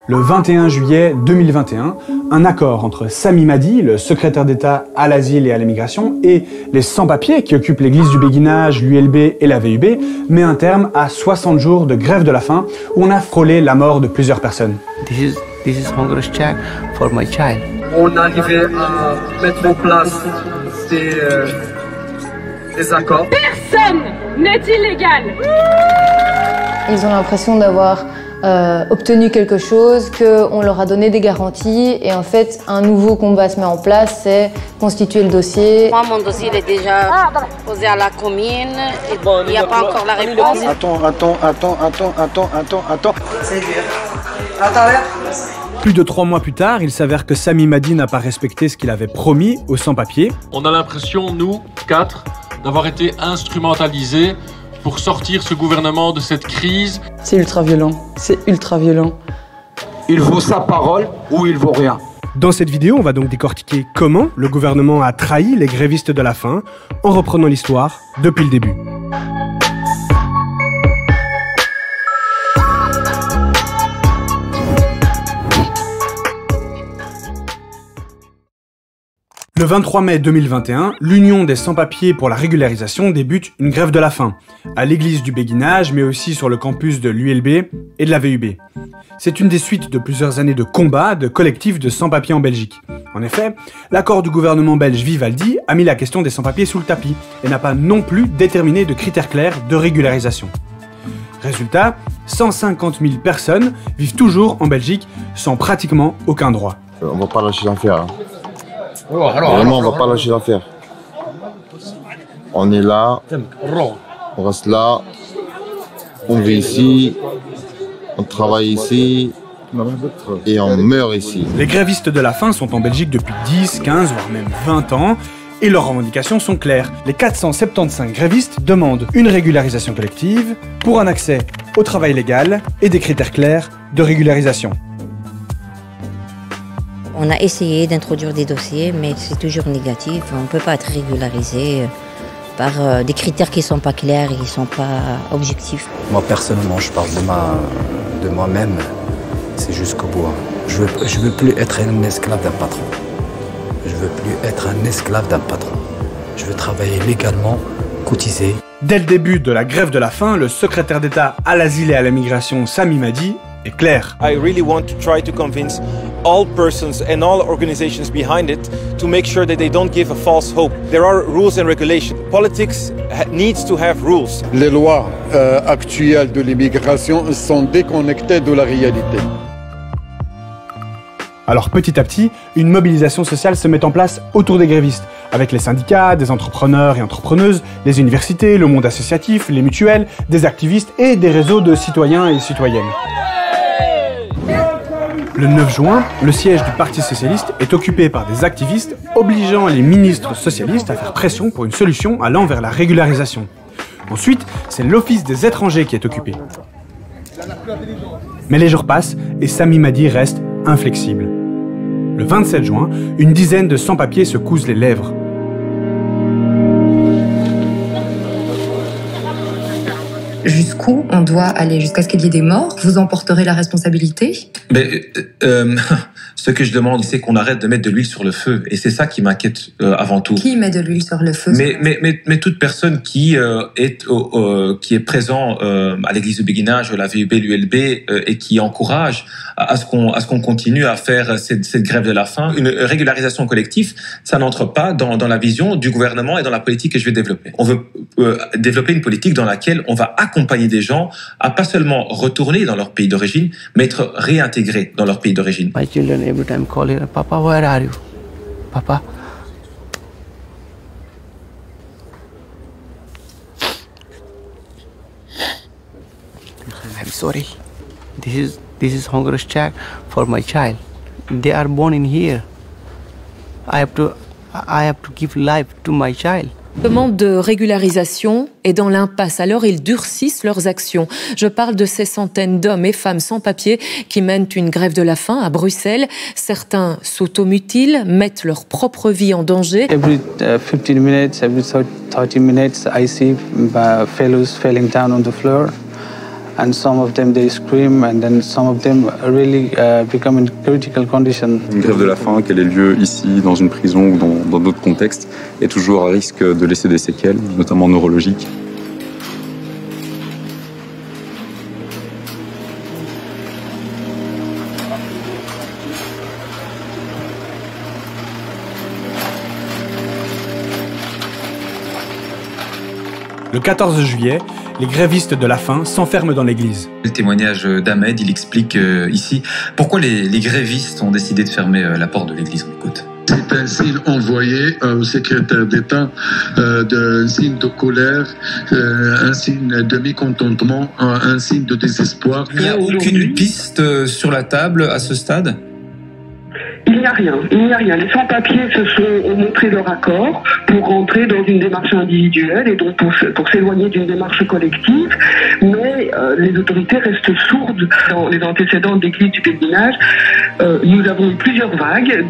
Le 21 juillet 2021, un accord entre Sami Madi, le secrétaire d'État à l'asile et à l'immigration, et les sans-papiers qui occupent l'église du béguinage, l'ULB et la VUB, met un terme à 60 jours de grève de la faim où on a frôlé la mort de plusieurs personnes. This is hunger check for my child. On arrivait à mettre en place des accords. Personne n'est illégal. Ils ont l'impression d'avoir obtenu quelque chose, qu'on leur a donné des garanties et en fait un nouveau combat se met en place, c'est constituer le dossier. Moi mon dossier il est déjà posé à la commune, il n'y a pas encore la réponse. Attends. Plus de 3 mois plus tard, il s'avère que Sami Madi n'a pas respecté ce qu'il avait promis aux sans-papiers. On a l'impression, nous, 4, d'avoir été instrumentalisés pour sortir ce gouvernement de cette crise. C'est ultra violent, c'est ultra violent. Il vaut sa parole ou il vaut rien. Dans cette vidéo, on va donc décortiquer comment le gouvernement a trahi les grévistes de la faim en reprenant l'histoire depuis le début. Le 23 mai 2021, l'Union des sans-papiers pour la régularisation débute une grève de la faim, à l'église du béguinage, mais aussi sur le campus de l'ULB et de la VUB. C'est une des suites de plusieurs années de combats de collectifs de sans-papiers en Belgique. En effet, l'accord du gouvernement belge Vivaldi a mis la question des sans-papiers sous le tapis et n'a pas non plus déterminé de critères clairs de régularisation. Résultat, 150 000 personnes vivent toujours en Belgique sans pratiquement aucun droit. On va pas lâcher l'affaire. Hein. Vraiment, on va pas lâcher l'affaire. On est là, on reste là, on vit ici, on travaille ici et on meurt ici. Les grévistes de la faim sont en Belgique depuis 10, 15, voire même 20 ans et leurs revendications sont claires. Les 475 grévistes demandent une régularisation collective pour un accès au travail légal et des critères clairs de régularisation. On a essayé d'introduire des dossiers, mais c'est toujours négatif. On ne peut pas être régularisé par des critères qui ne sont pas clairs et qui ne sont pas objectifs. Moi, personnellement, je parle de moi-même. C'est jusqu'au bout. Je veux plus être un esclave d'un patron. Je veux plus être un esclave d'un patron. Je veux travailler légalement, cotiser. Dès le début de la grève de la faim, le secrétaire d'État à l'asile et à l'immigration, Sami Madi, est clair. I really want to try to convince all persons and all organizations behind it to make sure that they don't give a false hope. There are rules and regulations. Politics needs to have rules. Les lois actuelles de l'immigration sont déconnectées de la réalité. Alors petit à petit, une mobilisation sociale se met en place autour des grévistes, avec les syndicats, des entrepreneurs et entrepreneuses, les universités, le monde associatif, les mutuelles, des activistes et des réseaux de citoyens et citoyennes. Le 9 juin, le siège du Parti socialiste est occupé par des activistes obligeant les ministres socialistes à faire pression pour une solution allant vers la régularisation. Ensuite, c'est l'Office des étrangers qui est occupé. Mais les jours passent et Sami Madi reste inflexible. Le 27 juin, une dizaine de sans-papiers se cousent les lèvres. Jusqu'où on doit aller? Jusqu'à ce qu'il y ait des morts? Vous en porterez la responsabilité? Ce que je demande, c'est qu'on arrête de mettre de l'huile sur le feu. Et c'est ça qui m'inquiète avant tout. Qui met de l'huile sur le feu? Mais toute personne qui est présent à l'église du béguinage, la VUB, l'ULB, et qui encourage à ce qu'on continue à faire cette grève de la faim. Une régularisation collective, ça n'entre pas dans la vision du gouvernement et dans la politique que je vais développer. On veut développer une politique dans laquelle on va accompagner des gens à pas seulement retourner dans leur pays d'origine, mais être réintégrés dans leur pays d'origine. My children every time call here, Papa, where are you? Papa. I'm sorry. This is hunger check for my child. They are born in here. I have to give life to my child. La demande de régularisation est dans l'impasse, alors ils durcissent leurs actions. Je parle de ces centaines d'hommes et femmes sans papier qui mènent une grève de la faim à Bruxelles. Certains s'automutilent, mettent leur propre vie en danger. Every 15 minutes, every 30 minutes, I see fellows falling down on the floor. and some of them they scream, and then some of them really become in critical condition. Une grève de la faim, qu'elle ait lieu ici, dans une prison ou dans d'autres contextes, est toujours à risque de laisser des séquelles, notamment neurologiques. Le 14 juillet, les grévistes de la faim s'enferment dans l'église. Le témoignage d'Ahmed, il explique ici pourquoi les grévistes ont décidé de fermer la porte de l'église. On écoute. C'est un signe envoyé au secrétaire d'État, un signe de colère, un signe de mécontentement, un signe de désespoir. Il n'y a aucune piste sur la table à ce stade ? Il n'y a rien, Les sans-papiers ont montré leur accord pour rentrer dans une démarche individuelle et donc pour s'éloigner d'une démarche collective, mais les autorités restent sourdes. Dans les antécédents d'église du Béguinage, nous avons eu plusieurs vagues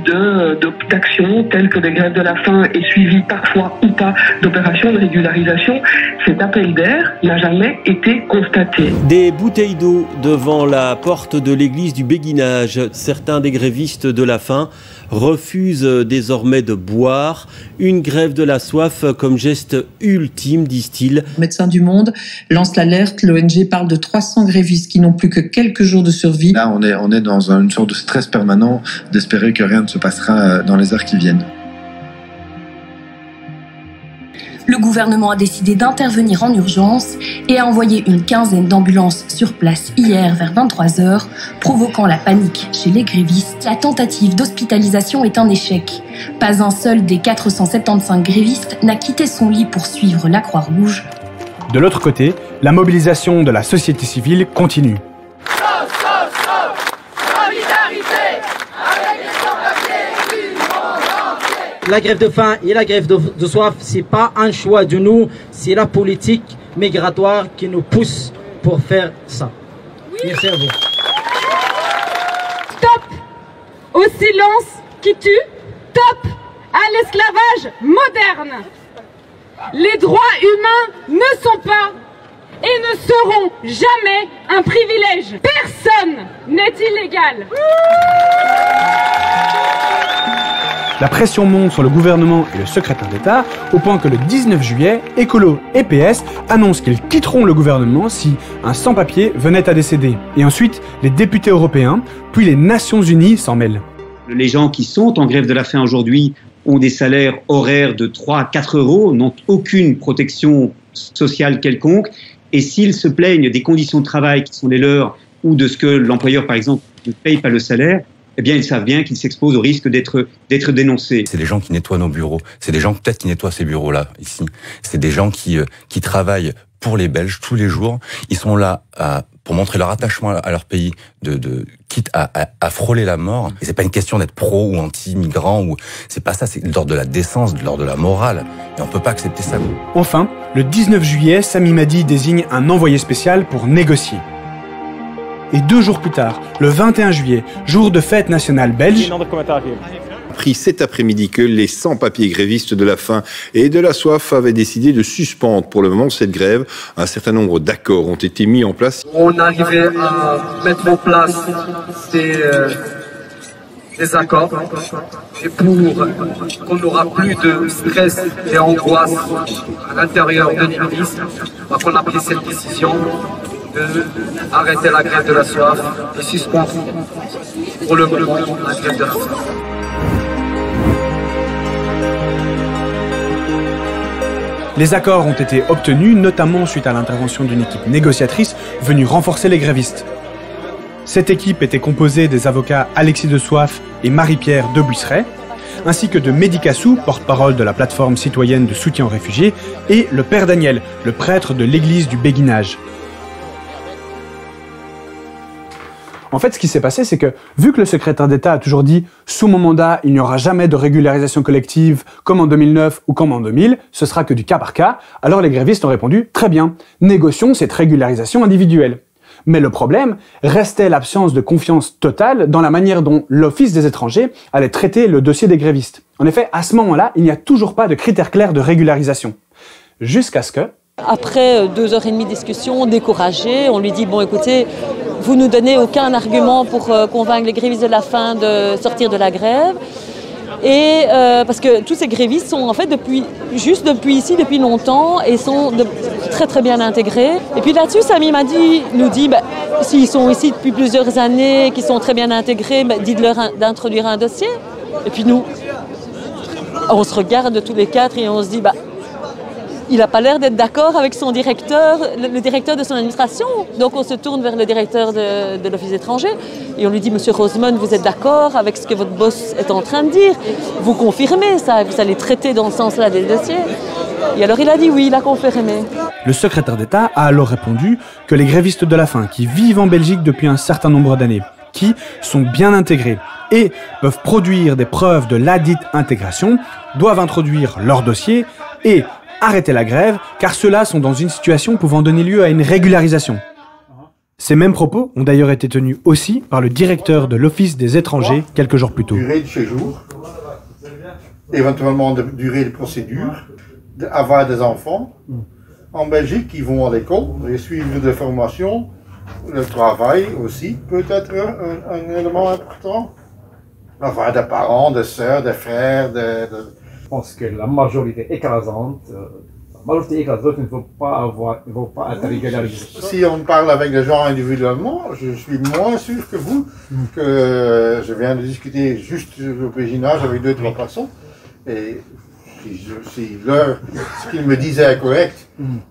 d'actions telles que des grèves de la faim et suivies parfois ou pas d'opérations de régularisation. Cet appel d'air n'a jamais été constaté. Des bouteilles d'eau devant la porte de l'église du Béguinage. Certains des grévistes de la faim refusent désormais de boire. Une grève de la soif comme geste ultime, disent-ils. Médecins du Monde lance l'alerte. L'ONG parle de 300 grévistes qui n'ont plus que quelques jours de survie. Là, on est dans une sorte de stress permanent d'espérer que rien ne se passera dans les heures qui viennent. Le gouvernement a décidé d'intervenir en urgence et a envoyé une quinzaine d'ambulances sur place hier vers 23h, provoquant la panique chez les grévistes. La tentative d'hospitalisation est un échec. Pas un seul des 475 grévistes n'a quitté son lit pour suivre la Croix-Rouge. De l'autre côté, la mobilisation de la société civile continue. La grève de faim et la grève de soif, c'est pas un choix de nous, c'est la politique migratoire qui nous pousse pour faire ça. Oui. Merci à vous. Stop au silence qui tue, stop à l'esclavage moderne. Les droits humains ne sont pas et ne seront jamais un privilège. Personne n'est illégal. La pression monte sur le gouvernement et le secrétaire d'État, au point que le 19 juillet, Écolo et PS annoncent qu'ils quitteront le gouvernement si un sans-papier venait à décéder. Et ensuite, les députés européens, puis les Nations Unies s'en mêlent. Les gens qui sont en grève de la faim aujourd'hui ont des salaires horaires de 3 à 4 euros, n'ont aucune protection sociale quelconque, et s'ils se plaignent des conditions de travail qui sont les leurs, ou de ce que l'employeur, par exemple, ne paye pas le salaire, eh bien, ils savent bien qu'ils s'exposent au risque d'être dénoncés. C'est des gens qui nettoient nos bureaux. C'est des gens peut-être qui nettoient ces bureaux-là, ici. C'est des gens qui travaillent pour les Belges tous les jours. Ils sont là pour montrer leur attachement à leur pays, quitte à frôler la mort. Et c'est pas une question d'être pro ou anti-migrant, ou c'est pas ça, c'est l'ordre de la décence, de l'ordre de la morale. Et on peut pas accepter ça. Enfin, le 19 juillet, Sami Madi désigne un envoyé spécial pour négocier. Et 2 jours plus tard, le 21 juillet, jour de fête nationale belge, appris cet après-midi que les sans-papiers grévistes de la faim et de la soif avaient décidé de suspendre pour le moment cette grève. Un certain nombre d'accords ont été mis en place. On arrivait à mettre en place des accords et pour qu'on n'aura plus de stress et angoisse à l'intérieur de l'église, on a pris cette décision d'arrêter la grève de la soif et suspendre pour le moment la grève de la faim. Les accords ont été obtenus, notamment suite à l'intervention d'une équipe négociatrice venue renforcer les grévistes. Cette équipe était composée des avocats Alexis de Soif et Marie-Pierre de Buisseret, ainsi que de Mehdi Kassou, porte-parole de la plateforme citoyenne de soutien aux réfugiés, et le père Daniel, le prêtre de l'église du Béguinage. En fait, ce qui s'est passé, c'est que, vu que le secrétaire d'État a toujours dit « sous mon mandat, il n'y aura jamais de régularisation collective, comme en 2009 ou comme en 2000, ce sera que du cas par cas », alors les grévistes ont répondu « très bien, négocions cette régularisation individuelle ». Mais le problème restait l'absence de confiance totale dans la manière dont l'Office des étrangers allait traiter le dossier des grévistes. En effet, à ce moment-là, il n'y a toujours pas de critères clairs de régularisation. Jusqu'à ce que, Après 2h30 de discussion, découragé, on lui dit « Bon, écoutez, vous ne nous donnez aucun argument pour convaincre les grévistes de la faim de sortir de la grève. » Et parce que tous ces grévistes sont en fait depuis longtemps et sont très très bien intégrés. Et puis là-dessus, Samy nous dit s'ils sont ici depuis plusieurs années, qu'ils sont très bien intégrés, dites-leur d'introduire un dossier. Et puis nous, on se regarde tous les quatre et on se dit il n'a pas l'air d'être d'accord avec son directeur, le directeur de son administration. Donc on se tourne vers le directeur de l'Office étranger et on lui dit « Monsieur Rosemond, vous êtes d'accord avec ce que votre boss est en train de dire? Vous confirmez ça? Vous allez traiter dans ce sens-là des dossiers ?» Et alors il a dit oui, il a confirmé. Le secrétaire d'État a alors répondu que les grévistes de la faim qui vivent en Belgique depuis un certain nombre d'années, qui sont bien intégrés et peuvent produire des preuves de ladite intégration, doivent introduire leur dossier et arrêter la grève, car ceux-là sont dans une situation pouvant donner lieu à une régularisation. Ces mêmes propos ont d'ailleurs été tenus aussi par le directeur de l'Office des étrangers quelques jours plus tôt. Durée de séjour, éventuellement de durée de procédure, avoir des enfants en Belgique qui vont à l'école et suivre des formations. Le travail aussi peut être un élément important. Avoir des parents, des sœurs, des frères, Je pense que la majorité écrasante ne faut pas être régularisée. Si on parle avec les gens individuellement, je suis moins sûr que vous, que je viens de discuter juste au béginage avec 2-3 personnes. Et si ce qu'ils me disaient est correct,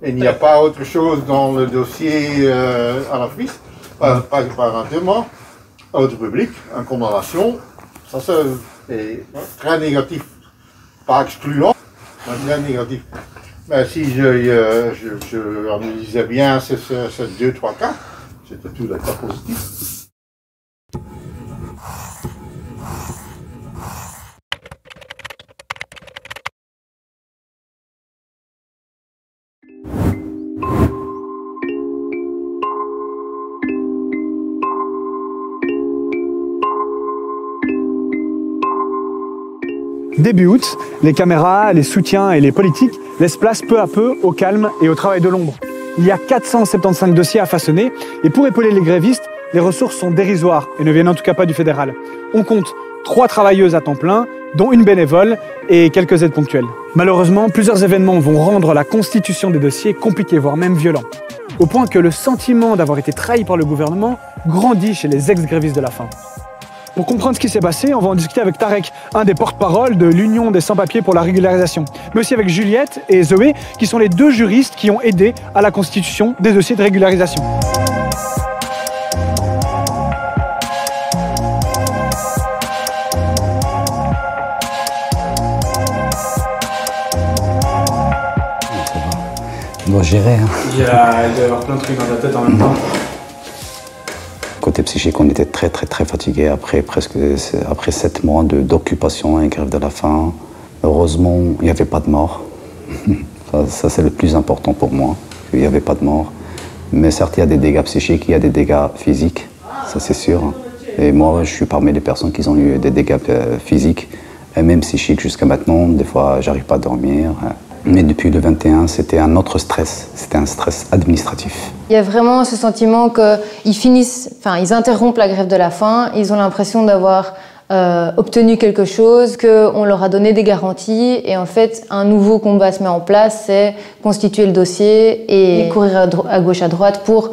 et il n'y a pas autre chose dans le dossier à la FIS, par un témoin, autre public, une condamnation, ça c'est très négatif. Pas excluant, mais très négatif. Mais si je analysais bien ces 2-3 cas, c'était tout à fait positif. Début août, les caméras, les soutiens et les politiques laissent place peu à peu au calme et au travail de l'ombre. Il y a 475 dossiers à façonner et pour épauler les grévistes, les ressources sont dérisoires et ne viennent en tout cas pas du fédéral. On compte 3 travailleuses à temps plein, dont une bénévole et quelques aides ponctuelles. Malheureusement, plusieurs événements vont rendre la constitution des dossiers compliquée, voire même violent. Au point que le sentiment d'avoir été trahi par le gouvernement grandit chez les ex-grévistes de la faim. Pour comprendre ce qui s'est passé, on va en discuter avec Tarek, un des porte-parole de l'Union des sans-papiers pour la régularisation, mais aussi avec Juliette et Zoé, qui sont les 2 juristes qui ont aidé à la constitution des dossiers de régularisation. On doit gérer. Il doit y avoir plein de trucs dans la tête en même temps. Côté psychique, on était très fatigué après 7 mois d'occupation et grève de la faim. Heureusement, il n'y avait pas de mort. Ça c'est le plus important pour moi, qu'il n'y avait pas de mort. Mais certes, il y a des dégâts psychiques, il y a des dégâts physiques, ça c'est sûr. Et moi, je suis parmi les personnes qui ont eu des dégâts physiques et même psychiques jusqu'à maintenant. Des fois, j'arrive pas à dormir. Mais depuis le 21, c'était un autre stress, c'était un stress administratif. Il y a vraiment ce sentiment qu'ils interrompent la grève de la faim, ils ont l'impression d'avoir obtenu quelque chose, qu'on leur a donné des garanties et en fait un nouveau combat se met en place, c'est constituer le dossier et courir à gauche à droite pour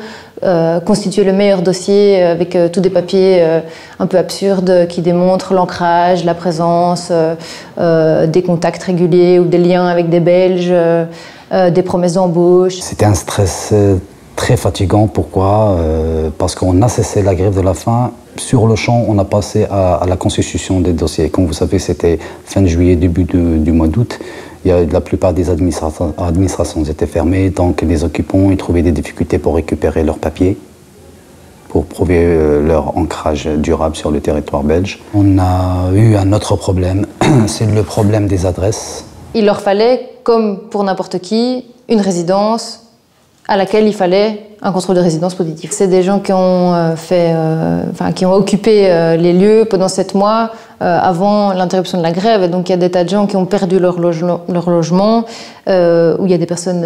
constituer le meilleur dossier avec tous des papiers un peu absurdes qui démontrent l'ancrage, la présence, des contacts réguliers ou des liens avec des Belges, des promesses d'embauche. C'était un stress très fatigant. Pourquoi? Parce qu'on a cessé la grève de la faim. Sur le champ, on a passé à la constitution des dossiers. Comme vous savez, c'était fin juillet, début du mois d'août. La plupart des administrations étaient fermées, donc les occupants ils trouvaient des difficultés pour récupérer leurs papiers, pour prouver leur ancrage durable sur le territoire belge. On a eu un autre problème, c'est le problème des adresses. Il leur fallait, comme pour n'importe qui, une résidence à laquelle il fallait un contrôle de résidence positif. C'est des gens qui ont, qui ont occupé les lieux pendant 7 mois avant l'interruption de la grève. Et donc il y a des tas de gens qui ont perdu leur logement, où il y a des personnes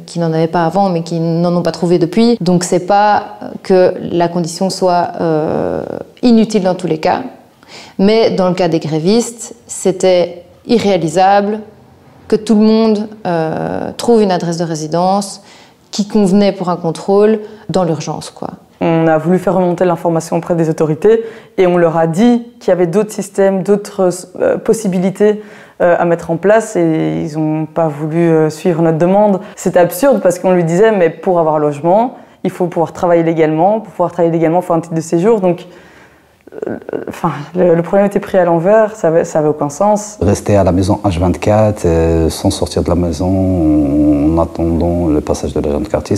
qui n'en avaient pas avant mais qui n'en ont pas trouvé depuis. Donc c'est pas que la condition soit inutile dans tous les cas, mais dans le cas des grévistes, c'était irréalisable que tout le monde trouve une adresse de résidence qui convenait pour un contrôle dans l'urgence, quoi. On a voulu faire remonter l'information auprès des autorités et on leur a dit qu'il y avait d'autres systèmes, d'autres possibilités à mettre en place et ils n'ont pas voulu suivre notre demande. C'était absurde parce qu'on lui disait mais pour avoir un logement, il faut pouvoir travailler légalement. Pour pouvoir travailler légalement, il faut un titre de séjour. Donc, le problème était pris à l'envers, ça avait aucun sens. Rester à la maison H24 sans sortir de la maison en attendant le passage de l'agent de quartier,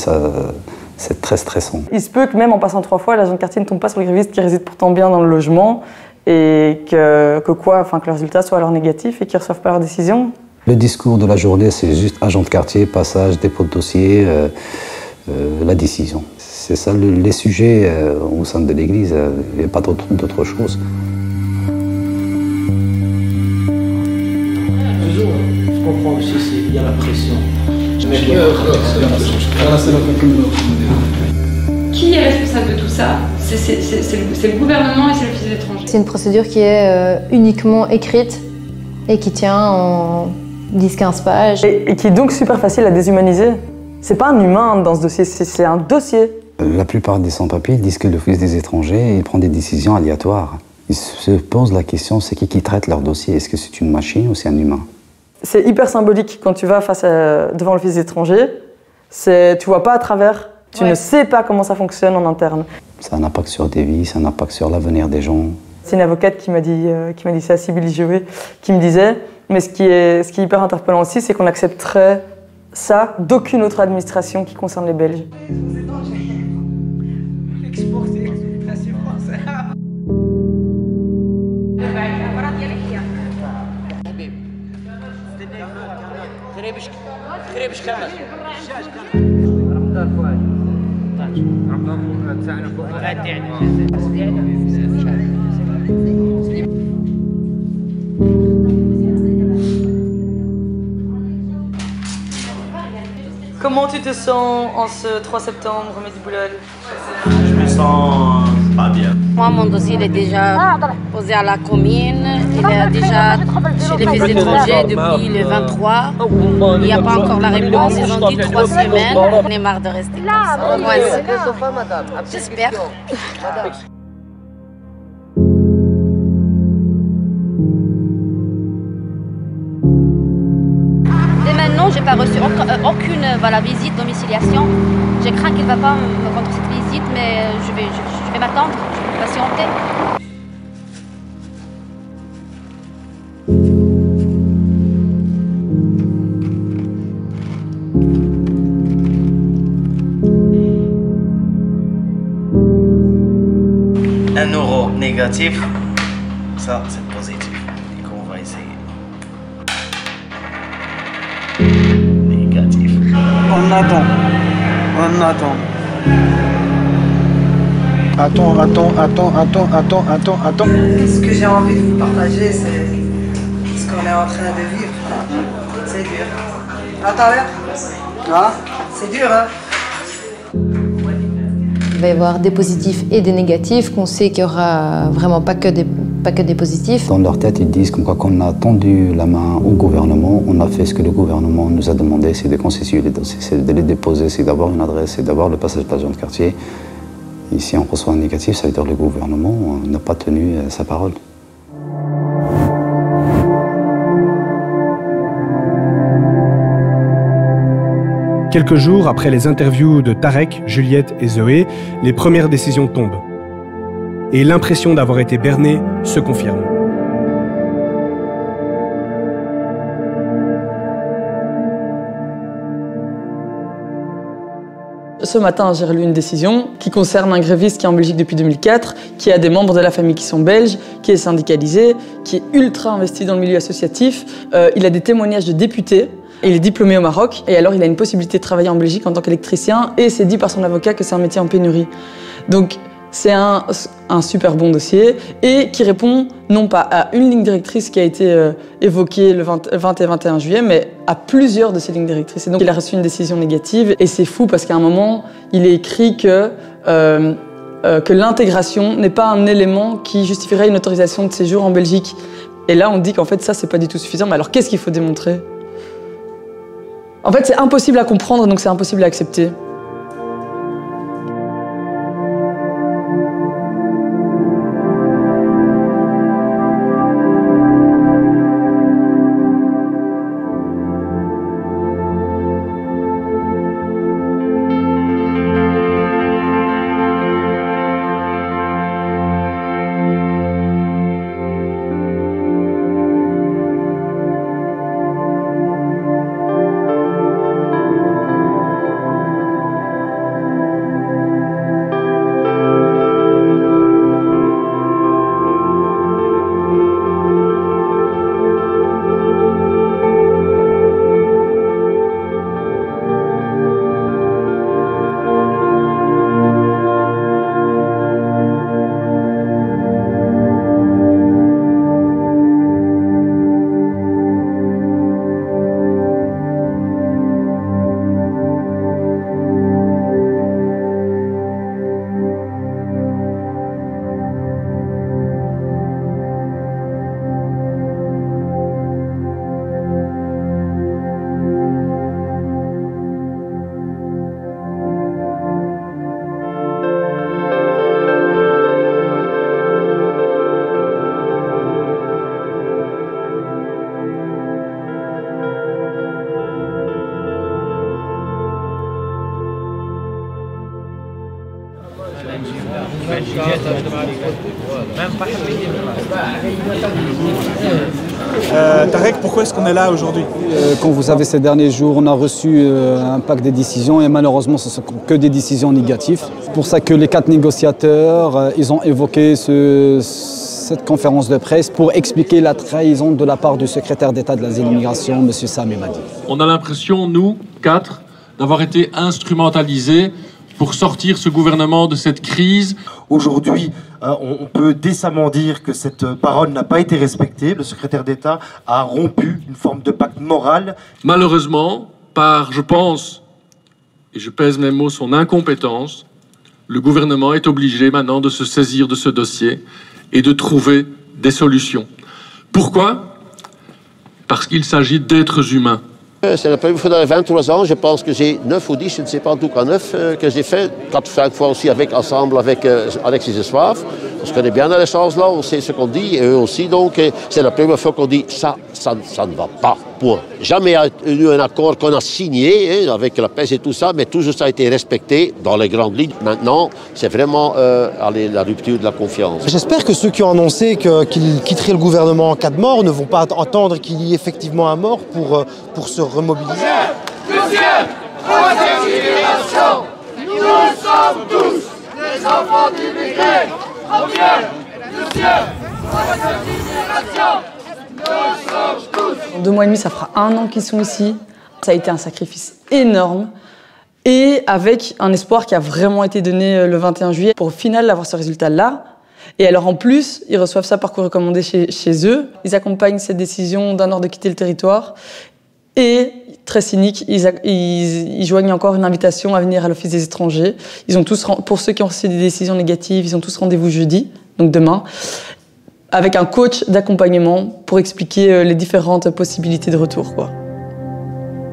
c'est très stressant. Il se peut que même en passant 3 fois, l'agent de quartier ne tombe pas sur le gréviste qui réside pourtant bien dans le logement et que le résultat soit alors négatif et qu'ils ne reçoivent pas leur décision. Le discours de la journée, c'est juste agent de quartier, passage, dépôt de dossier, la décision. C'est ça les sujets au sein de l'église, il n'y a pas d'autre chose. Je comprends aussi, il y a la pression. Qui est responsable de tout ça? C'est le gouvernement et c'est l'Office des étrangers. C'est une procédure qui est uniquement écrite et qui tient en 10-15 pages. Et qui est donc super facile à déshumaniser. C'est pas un humain dans ce dossier, c'est un dossier. La plupart des sans-papiers disent que l'Office des étrangers prend des décisions aléatoires. Ils se posent la question, c'est qui traite leur dossier? Est-ce que c'est une machine ou c'est un humain? C'est hyper symbolique quand tu vas devant l'Office des étrangers. Tu vois pas à travers, tu ne sais pas comment ça fonctionne en interne. Ça a un impact sur des vies, ça a un impact sur l'avenir des gens. C'est une avocate qui m'a dit ça, Sybille Joé, qui me disait, mais ce qui est hyper interpellant aussi, c'est qu'on accepterait ça d'aucune autre administration qui concerne les Belges. Comment tu te sens en ce 3 septembre, Mehdi Boulal? Je me sens pas bien. Moi, mon dossier il est déjà posé à la commune. Il est déjà chez les étrangers depuis le 23. Il n'y a pas encore la réponse. Ils ont dit 3 semaines. On est marre de rester comme ça. J'espère. Et maintenant, je n'ai pas reçu aucune visite, domiciliation. Je crains qu'il ne va pas me rendre cette visite, mais je vais m'attendre, je vais patienter. €1 négatif, ça c'est positif. Et qu'on va essayer. Négatif. On attend. Attends. Ce que j'ai envie de vous partager, c'est ce qu'on est en train de vivre. C'est dur. Attends, c'est dur, hein? Il va y avoir des positifs et des négatifs, qu'on sait qu'il n'y aura vraiment pas que des positifs. Dans leur tête, ils disent qu'on a tendu la main au gouvernement, on a fait ce que le gouvernement nous a demandé, c'est de constituer les dossiers, c'est de les déposer, c'est d'avoir une adresse, c'est d'avoir le passage d'agent de quartier. Et si on reçoit un négatif, ça veut dire que le gouvernement n'a pas tenu sa parole. Quelques jours après les interviews de Tarek, Juliette et Zoé, les premières décisions tombent. Et l'impression d'avoir été berné se confirme. Ce matin, j'ai relu une décision qui concerne un gréviste qui est en Belgique depuis 2004, qui a des membres de la famille qui sont belges, qui est syndicalisé, qui est ultra investi dans le milieu associatif. Il a des témoignages de députés. Il est diplômé au Maroc et alors il a une possibilité de travailler en Belgique en tant qu'électricien et c'est dit par son avocat que c'est un métier en pénurie. Donc C'est un super bon dossier et qui répond non pas à une ligne directrice qui a été évoquée le 20 et 21 juillet, mais à plusieurs de ces lignes directrices. Et donc il a reçu une décision négative et c'est fou parce qu'à un moment, il est écrit que l'intégration n'est pas un élément qui justifierait une autorisation de séjour en Belgique. Et là, on dit qu'en fait, ça, c'est pas du tout suffisant. Mais alors, qu'est-ce qu'il faut démontrer? En fait, c'est impossible à comprendre, donc c'est impossible à accepter. Tarek, pourquoi est-ce qu'on est là aujourd'hui? Quand vous savez, ces derniers jours, on a reçu un pack des décisions et malheureusement, ce ne sont que des décisions négatives. C'est pour ça que les 4 négociateurs, ils ont évoqué cette conférence de presse pour expliquer la trahison de la part du secrétaire d'État de l'Asile et l'immigration, M. Sami Madi. On a l'impression, nous, 4, d'avoir été instrumentalisés pour sortir ce gouvernement de cette crise. Aujourd'hui, on peut décemment dire que cette parole n'a pas été respectée. Le secrétaire d'État a rompu une forme de pacte moral. Malheureusement, par, je pense, et je pèse mes mots, son incompétence, le gouvernement est obligé maintenant de se saisir de ce dossier et de trouver des solutions. Pourquoi? Parce qu'il s'agit d'êtres humains. C'est la première fois dans les 23 ans, je pense que j'ai 9 ou 10, je ne sais pas, en tout cas 9, que j'ai fait. 4-5 fois aussi ensemble avec Alexis de Soif. On se connaît bien dans les choses-là, on sait ce qu'on dit, et eux aussi. Donc, c'est la première fois qu'on dit ça ne va pas. Point. Jamais eu un accord qu'on a signé avec la PES et tout ça, mais toujours ça a été respecté dans les grandes lignes. Maintenant, c'est vraiment la rupture de la confiance. J'espère que ceux qui ont annoncé qu'ils quitteraient le gouvernement en cas de mort ne vont pas attendre qu'il y ait effectivement un mort pour se remobiliser. Troisième génération, nous sommes tous les enfants d'immigrés. Première, deuxième, troisième génération, nous sommes tous. En 2 mois et demi, ça fera 1 an qu'ils sont ici. Ça a été un sacrifice énorme et avec un espoir qui a vraiment été donné le 21 juillet pour au final avoir ce résultat-là. Et alors en plus, ils reçoivent ça par courrier recommandé chez eux. Ils accompagnent cette décision d'un ordre de quitter le territoire. Et, très cynique, ils joignent encore une invitation à venir à l'Office des étrangers. Ils ont tous, pour ceux qui ont reçu des décisions négatives, ils ont tous rendez-vous jeudi, donc demain, avec un coach d'accompagnement pour expliquer les différentes possibilités de retour, quoi.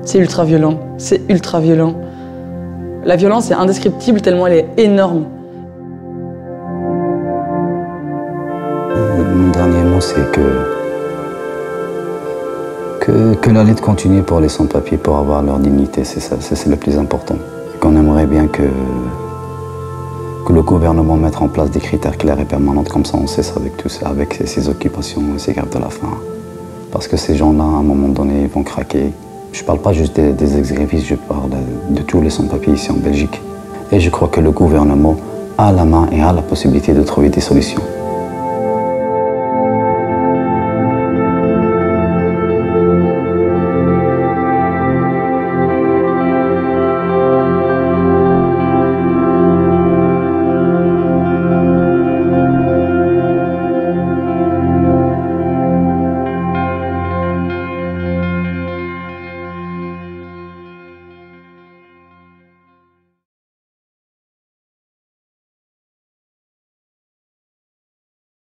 C'est ultra violent, c'est ultra violent. La violence est indescriptible tellement elle est énorme. Mon dernier mot, c'est que la lutte continue pour les sans-papiers, pour avoir leur dignité, c'est ça, c'est le plus important. Qu'on aimerait bien que le gouvernement mette en place des critères clairs et permanents, comme ça on cesse avec tout ça, avec ces occupations et ces grèves de la faim. Parce que ces gens-là, à un moment donné, vont craquer. Je ne parle pas juste des ex-grévistes, je parle de tous les sans-papiers ici en Belgique. Et je crois que le gouvernement a la main et a la possibilité de trouver des solutions.